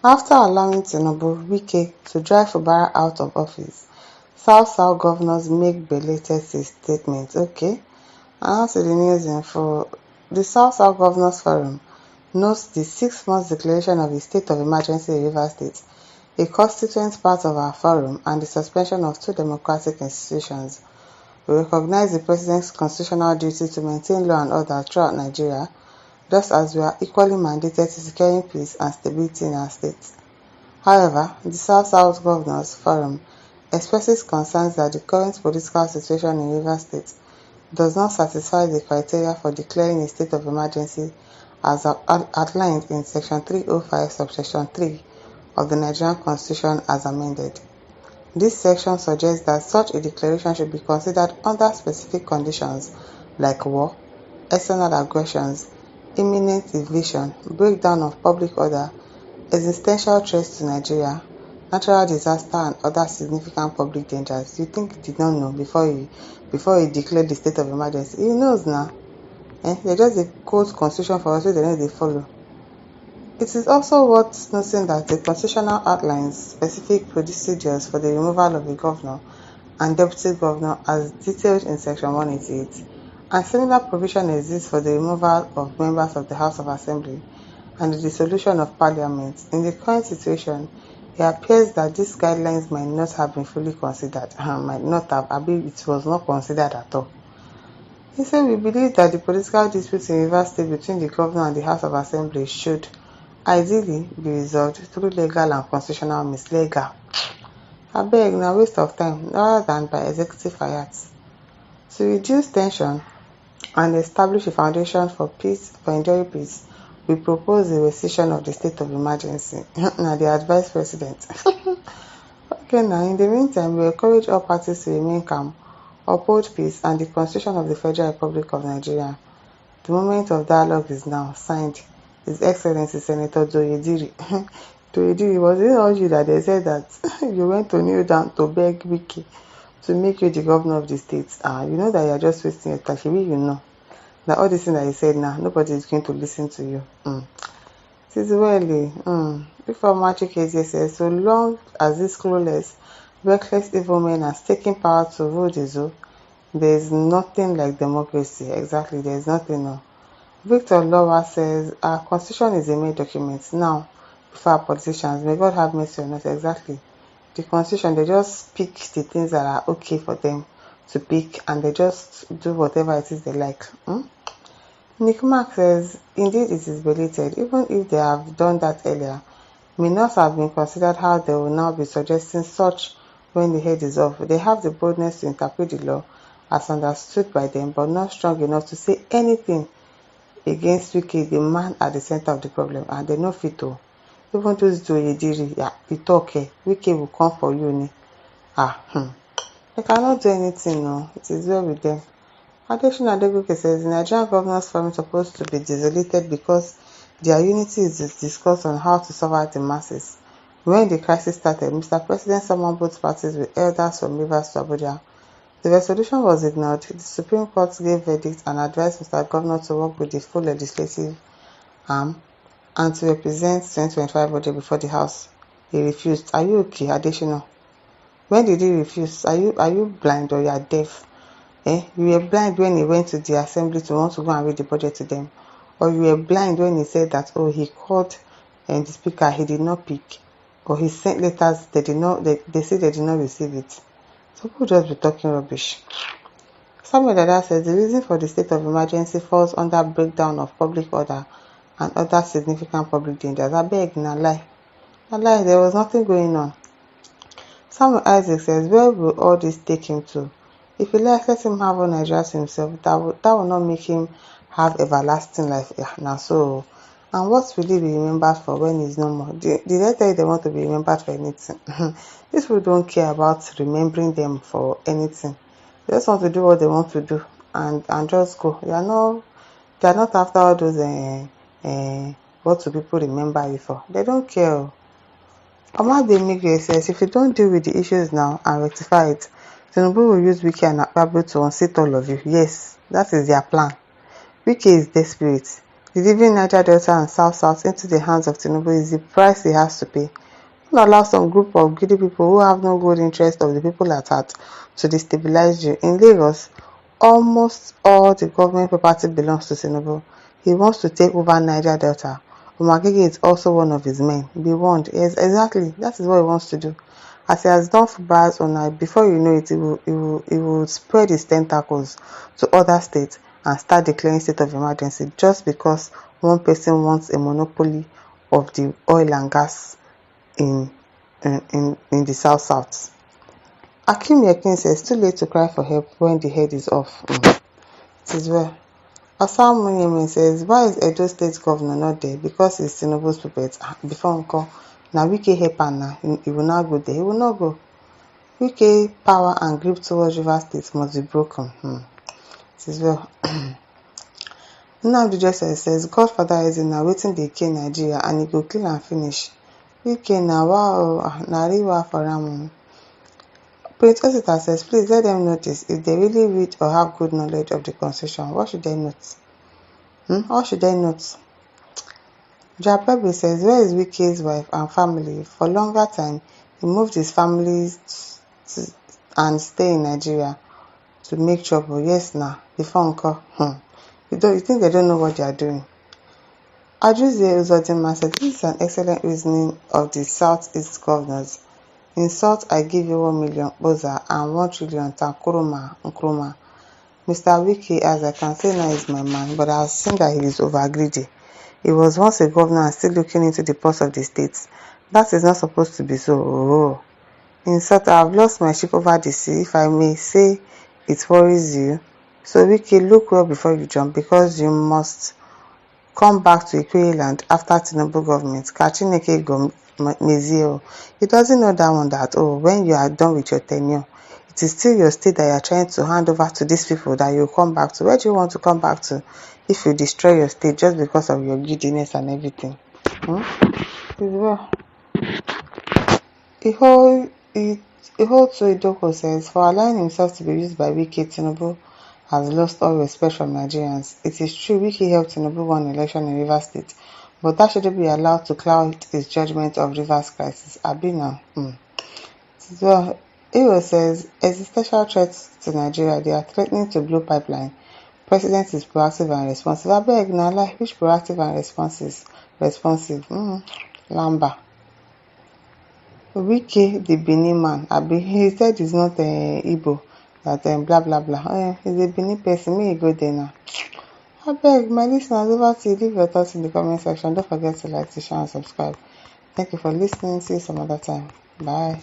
After allowing Tinubu, Wike to drive Fubara out of office, South-South governors make belated statements. Okay, and on to the news info. The South-South Governors Forum notes the 6 months declaration of a state of emergency in Rivers State, a constituent part of our forum, and the suspension of 2 democratic institutions. We recognize the President's constitutional duty to maintain law and order throughout Nigeria, just as we are equally mandated to securing peace and stability in our state. However, the South-South Governors Forum expresses concerns that the current political situation in Rivers State does not satisfy the criteria for declaring a state of emergency as outlined in Section 305, Subsection 3 of the Nigerian Constitution as amended. This section suggests that such a declaration should be considered under specific conditions like war, external aggressions, imminent invasion, breakdown of public order, existential threats to Nigeria, natural disaster and other significant public dangers. You think he did not know before he declared the state of emergency? He knows now. They just dey quote constitution for us wey dem no dey follow. It is also worth noting that the constitutional outlines specific procedures for the removal of a governor and deputy governor as detailed in Section 188, and similar provision exists for the removal of members of the House of Assembly and the dissolution of Parliament. In the current situation, it appears that these guidelines might not have been fully considered, it was not considered at all. He said, "We believe that the political dispute in Rivers State between the governor and the House of Assembly should ideally be resolved through legal and constitutional means." Legal. Abeg, na waste of time rather than by executive fiat. To reduce tension and establish a foundation for enduring peace, we propose the rescission of the state of emergency. Na the advice president. Okay, now in the meantime, we encourage all parties to remain calm, uphold peace and the Constitution of the Federal Republic of Nigeria. The moment of dialogue is now. Signed, His Excellency Senator Doyediri. Doyediri, was it not you that they said that you went to kneel down to beg Wike to make you the governor of the state? You know that you are just wasting your time. Maybe you know that all this thing that you said now, nobody is going to listen to you. It is well. Before Magic says, so long as these clueless, reckless evil men are taking power to rule the zoo, there is nothing like democracy. Exactly, there is nothing. No. Victor Lower says, our constitution is a mere document. Now, before our politicians, may God have mercy on us. Exactly. The constitution, they just pick the things that are okay for them to pick, and they just do whatever it is they like. Nick Mark says, indeed it is belated, even if they have done that earlier. May not have been considered how they will now be suggesting such when the head is off. They have the boldness to interpret the law as understood by them, but not strong enough to say anything against Wike, the man at the center of the problem, and they no fit to. Even those Doyediri, you talk, Wike will come for you. They cannot do anything, no. It is well with them. Adesina Adegoke says the Nigerian Governors Forum is supposed to be desolated because their unity is discussed on how to solve out the masses. When the crisis started, Mr. President summoned both parties with elders from Rivers to Abuja. The resolution was ignored. The Supreme Court gave verdict and advised Mr. Governor to work with the full legislative arm and to represent 2025 budget before the House. He refused. Are you okay, Adesina? When did he refuse? Are you blind or you are deaf? You were blind when he went to the assembly to want to go and read the budget to them, or you were blind when he said that he called the speaker, he did not pick, or he sent letters, they said they did not receive it. So people just be talking rubbish. Samuel Dada says the reason for the state of emergency falls under breakdown of public order and other significant public dangers. I beg, na lie. There was nothing going on. Samuel Isaac says, where will all this take him to? If he likes, let him have all Nigeria to himself. That will not make him have everlasting life. Now so. And what will he be remembered for when he's no more? Did they tell you they want to be remembered for anything? These people don't care about remembering them for anything. They just want to do what they want to do and just go. They are not after all those what do people remember you for. They don't care. Amade Migre says if you don't deal with the issues now and rectify it, Tinubu will use Wike and Akpabio to unseat all of you. Yes, that is their plan. Wike is desperate. Delivering Niger Delta and South into the hands of Tinubu is the price he has to pay. Don't allow some group of greedy people who have no good interest of the people at heart to destabilize you. In Lagos, almost all the government property belongs to Tinubu. He wants to take over Niger Delta. Umagege is also one of his men. Be warned. Yes, exactly. That is what he wants to do. As he has done Fubara'S on before you know it, he will spread his tentacles to other states and start declaring state of emergency just because one person wants a monopoly of the oil and gas in the South. Akim Yekin says, too late to cry for help when the head is off. It is well. Asam Munyemen says, why is Edo State Governor not there? Because he's Tinubu's puppet. Before Uncle, now Wike help now, he will not go there. He will not go. Wike power and grip towards River State must be broken. It is well. Nnamdi Joseph says, Godfather is now waiting dey kill Nigeria and he go kill and finish. Wike na wow, na riwa for am. Prince Osita says, please let them notice if they really read or have good knowledge of the constitution. What should they note? What should they note? Japebi says, where is Wike's wife and family? For longer time, he moved his family and stay in Nigeria to make trouble. Yes, now. Before Uncle. You think they don't know what they are doing? Ajuze Uzodinma said, this is an excellent reasoning of the Southeast governors. In South, I give you 1 million Boza and 1 trillion Nkrumah. Mr. Wike, as I can say now, is my man, but I have seen that he is over greedy. He was once a governor and still looking into the purse of the states. That is not supposed to be so. In South, I have lost my ship over the sea, if I may say it worries you. So Wike, look well before you jump, because you must come back to Ikoyi land after Tinubu government. Kachineke Mezio. He doesn't know that one that, when you are done with your tenure, it is still your state that you are trying to hand over to these people that you come back to. Where do you want to come back to if you destroy your state just because of your greediness and everything? Well, Ihotu Idoko says, for allowing himself to be used by Wike, Tinubu has lost all respect from Nigerians. It is true Wike helped Tinubu won election in Rivers State, but that shouldn't be allowed to cloud his judgment of Rivers crisis. Abina. So, Ewo says, existential threats to Nigeria, they are threatening to blow pipeline. President is proactive and responsive. I beg, now, like, which proactive and responsive? Lamba. Wike, the Benin man, he said he's not Igbo, that blah blah blah. He's a Benin person, may he go there now. I beg, my listeners, over to you. Leave your thoughts in the comment section. Don't forget to like, to share, and subscribe. Thank you for listening. See you some other time. Bye.